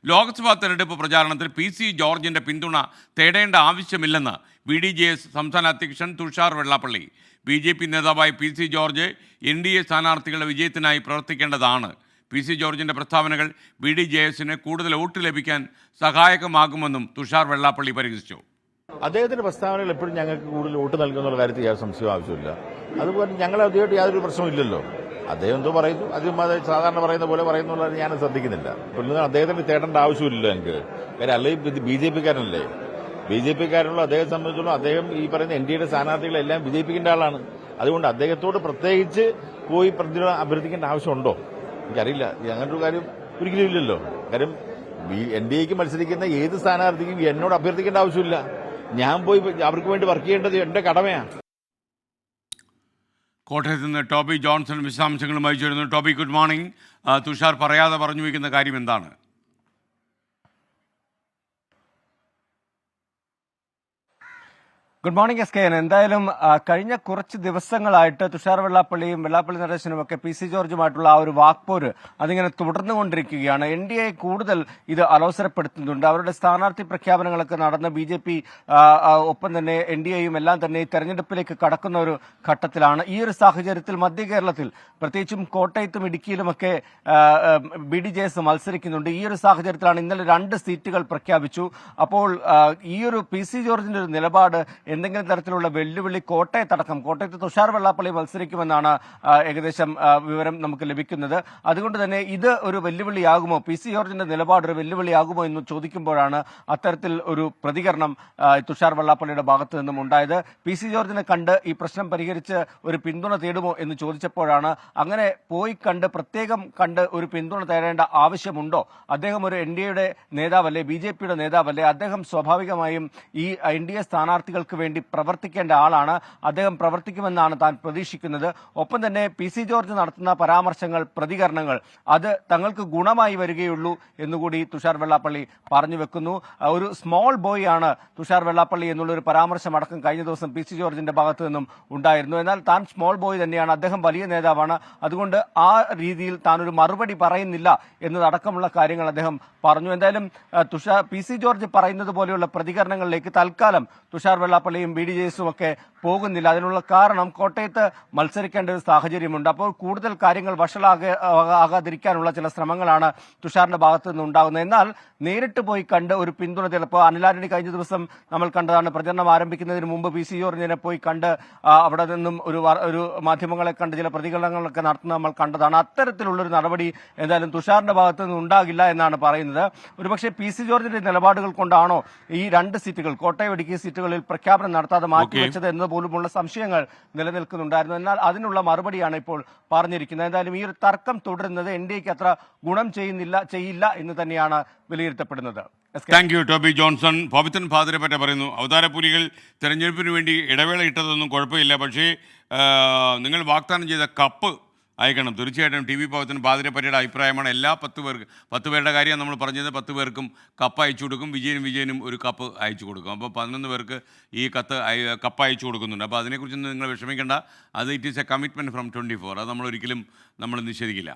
ലോക്സഭാ തെരഞ്ഞെടുപ്പ് പ്രചാരണത്തിൽ PC ജോർജിൻ്റെ പിന്തുണ തേടേണ്ട ആവശ്യമില്ലെന്ന് BDJS സംസ്ഥാന അധ്യക്ഷൻ തുഷാർ വെള്ളാപ്പള്ളി. BJP നേതാവായ PC ജോർജ് NDA സ്ഥാനാർത്ഥികളുടെ വിജയത്തിനായി പ്രവർത്തിക്കേണ്ടതാണ്. PC ജോർജിൻ്റെ പ്രസ്താവനകൾ BDJSന് കൂടുതൽ വോട്ട് ലഭിക്കാൻ സഹായകമാകുമെന്നും തുഷാർ വെള്ളാപ്പള്ളി പരിഹസിച്ചു. അദ്ദേഹത്തിന്റെ പ്രസ്താവനകൾ എപ്പോഴും ഞങ്ങൾക്ക് കൂടുതൽ വോട്ട് നൽകുന്ന കാര്യത്തിൽ യാതൊരു സംശയം ആവശ്യമില്ല. അതുപോലെ ഞങ്ങളെ അദ്ദേഹമായിട്ട് യാതൊരു പ്രശ്നമില്ലല്ലോ. അദ്ദേഹം എന്തോ പറയുന്നു, അതും അത് സാധാരണ പറയുന്ന പോലെ പറയുന്നുള്ളത് ഞാൻ ശ്രദ്ധിക്കുന്നില്ല. ഇപ്പോൾ അദ്ദേഹത്തിന് തേടേണ്ട ആവശ്യമില്ലല്ലോ ഞങ്ങൾക്ക്. കാര്യം അല്ലെങ്കിൽ BJP-കാരനല്ലേ. BJP-കാരനുള്ള അദ്ദേഹത്തെ സംബന്ധിച്ചിടത്തോളം അദ്ദേഹം ഈ പറയുന്ന NDAയുടെ സ്ഥാനാർത്ഥികളെല്ലാം വിജയിപ്പിക്കേണ്ട ആളാണ്. അതുകൊണ്ട് അദ്ദേഹത്തോട് പ്രത്യേകിച്ച് പോയി അഭ്യർത്ഥിക്കേണ്ട ആവശ്യമുണ്ടോ എനിക്കറിയില്ല. അങ്ങനൊരു കാര്യം ഒരിക്കലും ഇല്ലല്ലോ. കാര്യം NDAക്ക് മത്സരിക്കുന്ന ഏത് സ്ഥാനാർത്ഥിക്കും എന്നോട് അഭ്യർത്ഥിക്കേണ്ട ആവശ്യമില്ല. ഞാൻ പോയി അവർക്ക് വേണ്ടി വർക്ക് ചെയ്യേണ്ടത് എന്റെ കടമയാണ്. കോട്ടയത്ത് നിന്ന് ടോബി ജോൺസൺ വിശദാംശങ്ങളുമായി ചേരുന്നു. Toby, good morning. തുഷാർ പറയാതെ പറഞ്ഞു വയ്ക്കുന്ന കാര്യം എന്താണ്? Good morning SKN. എന്തായാലും കഴിഞ്ഞ കുറച്ച് ദിവസങ്ങളായിട്ട് തുഷാർ വെള്ളാപ്പള്ളിയും വെള്ളാപ്പള്ളി നടേശനും ഒക്കെ PC ജോർജുമായിട്ടുള്ള ആ ഒരു വാക്പോര് അതിങ്ങനെ തുടർന്നുകൊണ്ടിരിക്കുകയാണ്. NDA കൂടുതൽ ഇത് അലോസരപ്പെടുത്തുന്നുണ്ട്. അവരുടെ സ്ഥാനാർത്ഥി പ്രഖ്യാപനങ്ങളൊക്കെ നടന്ന് BJP ഒപ്പം തന്നെ NDAയും എല്ലാം തന്നെ ഈ തെരഞ്ഞെടുപ്പിലേക്ക് കടക്കുന്ന ഒരു ഘട്ടത്തിലാണ്. ഈ ഒരു സാഹചര്യത്തിൽ മധ്യ കേരളത്തിൽ പ്രത്യേകിച്ചും കോട്ടയത്തും ഇടുക്കിയിലുമൊക്കെ BDJS മത്സരിക്കുന്നുണ്ട്. ഈ ഒരു സാഹചര്യത്തിലാണ് ഇന്നലെ 2 സീറ്റുകൾ പ്രഖ്യാപിച്ചു. അപ്പോൾ ഈ ഒരു PC ജോർജിന്റെ ഒരു നിലപാട് എന്തെങ്കിലും തരത്തിലുള്ള വെല്ലുവിളി കോട്ടയത്ത് തുഷാർ വെള്ളാപ്പള്ളി മത്സരിക്കുമെന്നാണ് ഏകദേശം വിവരം നമുക്ക് ലഭിക്കുന്നത്. അതുകൊണ്ട് തന്നെ ഇത് ഒരു വെല്ലുവിളിയാകുമോ, PC ജോർജിന്റെ നിലപാട് ഒരു വെല്ലുവിളിയാകുമോ എന്ന് ചോദിക്കുമ്പോഴാണ് അത്തരത്തിൽ ഒരു പ്രതികരണം തുഷാർ വെള്ളാപ്പള്ളിയുടെ ഭാഗത്തു നിന്നും ഉണ്ടായത്. PC ജോർജിനെ കണ്ട് ഈ പ്രശ്നം പരിഹരിച്ച് ഒരു പിന്തുണ തേടുമോ എന്ന് ചോദിച്ചപ്പോഴാണ് അങ്ങനെ പോയി പ്രത്യേകം കണ്ട് ഒരു പിന്തുണ തേടേണ്ട ആവശ്യമുണ്ടോ? അദ്ദേഹം ഒരു NDAയുടെ നേതാവല്ലേ, BJP-യുടെ നേതാവല്ലേ? അദ്ദേഹം സ്വാഭാവികമായും ഈ NDA സ്ഥാനാർത്ഥികൾക്ക് വേണ്ടി പ്രവർത്തിക്കേണ്ട ആളാണ്. അദ്ദേഹം പ്രവർത്തിക്കുമെന്നാണ് താൻ പ്രതീക്ഷിക്കുന്നത്. ഒപ്പം തന്നെ PC ജോർജ് നടത്തുന്ന പരാമർശങ്ങൾ, പ്രതികരണങ്ങൾ അത് തങ്ങൾക്ക് ഗുണമായി വരികയുള്ളൂ എന്നുകൂടി തുഷാർ വെള്ളാപ്പള്ളി പറഞ്ഞു വെക്കുന്നു. ഒരു സ്മോൾ ബോയ് ആണ് തുഷാർ വെള്ളാപ്പള്ളി എന്നുള്ളൊരു പരാമർശം അടക്കം കഴിഞ്ഞ ദിവസം PC ജോർജിന്റെ ഭാഗത്തു നിന്നും ഉണ്ടായിരുന്നു. എന്നാൽ താൻ സ്മോൾ ബോയ് തന്നെയാണ്, അദ്ദേഹം വലിയ നേതാവാണ്, അതുകൊണ്ട് ആ രീതിയിൽ താൻ ഒരു മറുപടി പറയുന്നില്ല എന്നതടക്കമുള്ള കാര്യങ്ങൾ അദ്ദേഹം പറഞ്ഞു. എന്തായാലും PC ജോർജ് പറയുന്നത് പോലെയുള്ള പ്രതികരണങ്ങളിലേക്ക് തൽക്കാലം തുഷാർ വെള്ളാപ്പള്ളിയും BDJS-ഉം ഒക്കെ പോകുന്നില്ല. അതിനുള്ള കാരണം കോട്ടയത്ത് മത്സരിക്കേണ്ട ഒരു സാഹചര്യമുണ്ട്. അപ്പോൾ കൂടുതൽ കാര്യങ്ങൾ വഷളാകാതിരിക്കാനുള്ള ചില ശ്രമങ്ങളാണ് തുഷാറിന്റെ ഭാഗത്തു നിന്ന് ഉണ്ടാകുന്നത്. എന്നാൽ നേരിട്ട് പോയി കണ്ട് ഒരു പിന്തുണ ചിലപ്പോൾ അനിൽ ആന്റണി കഴിഞ്ഞ ദിവസം നമ്മൾ കണ്ടതാണ്. പ്രചരണം ആരംഭിക്കുന്നതിന് മുമ്പ് PC ജോർജിനെ പോയി കണ്ട് അവിടെ നിന്നും ഒരു മാധ്യമങ്ങളെ കണ്ട് ചില പ്രതികരണങ്ങളൊക്കെ നടത്തുന്നത് നമ്മൾ കണ്ടതാണ്. അത്തരത്തിലുള്ളൊരു നടപടി എന്തായാലും തുഷാറിന്റെ ഭാഗത്തു നിന്ന് ഉണ്ടാകില്ല എന്നാണ് പറയുന്നത്. ഒരുപക്ഷെ PC ജോർജിന്റെ നിലപാടുകൾ കൊണ്ടാണോ ഈ 2 സീറ്റുകൾ, കോട്ടയം ഇടുക്കി സീറ്റുകളിൽ പ്രഖ്യാപനം നടത്താതെ മാറ്റിവെച്ചത് എന്നതുപോലുമുള്ള സംശയങ്ങൾ നിലനിൽക്കുന്നുണ്ടായിരുന്നു. എന്നാൽ അതിനുള്ള മറുപടിയാണ് ഇപ്പോൾ പറഞ്ഞിരിക്കുന്നത്. എന്തായാലും ഈ ഒരു തർക്കം തുടരുന്നത് NDAക്ക് അത്ര ഗുണം ചെയ്യില്ല എന്ന് തന്നെയാണ് വിലയിരുത്തപ്പെടുന്നത്. Thank you Toby Johnson. Pavithran Pathirappatta പറയുന്നു, അവതാരപുലികൾ തെരഞ്ഞെടുപ്പിന് വേണ്ടി ഇടവേള ഇട്ടതൊന്നും കുഴപ്പമില്ല, പക്ഷേ നിങ്ങൾ വാഗ്ദാനം ചെയ്ത കപ്പ് അയക്കണം. തീർച്ചയായിട്ടും TV പവിത്രൻ പാതിരപ്പറ്റയുടെ അഭിപ്രായമാണ്. എല്ലാ 10 പേരുടെ കാര്യം നമ്മൾ പറഞ്ഞത്. 10 പേർക്കും കപ്പ് അയച്ചു കൊടുക്കും. വിജയനും ഒരു കപ്പ് അയച്ചു കൊടുക്കും. അപ്പോൾ 11 പേർക്ക് ഈ കപ്പ് അയച്ചു കൊടുക്കുന്നുണ്ട്. അപ്പോൾ അതിനെക്കുറിച്ചൊന്നും നിങ്ങൾ വിഷമിക്കേണ്ട. അത് it is A commitment from 24. അത് നമ്മളൊരിക്കലും നിഷേധിക്കില്ല.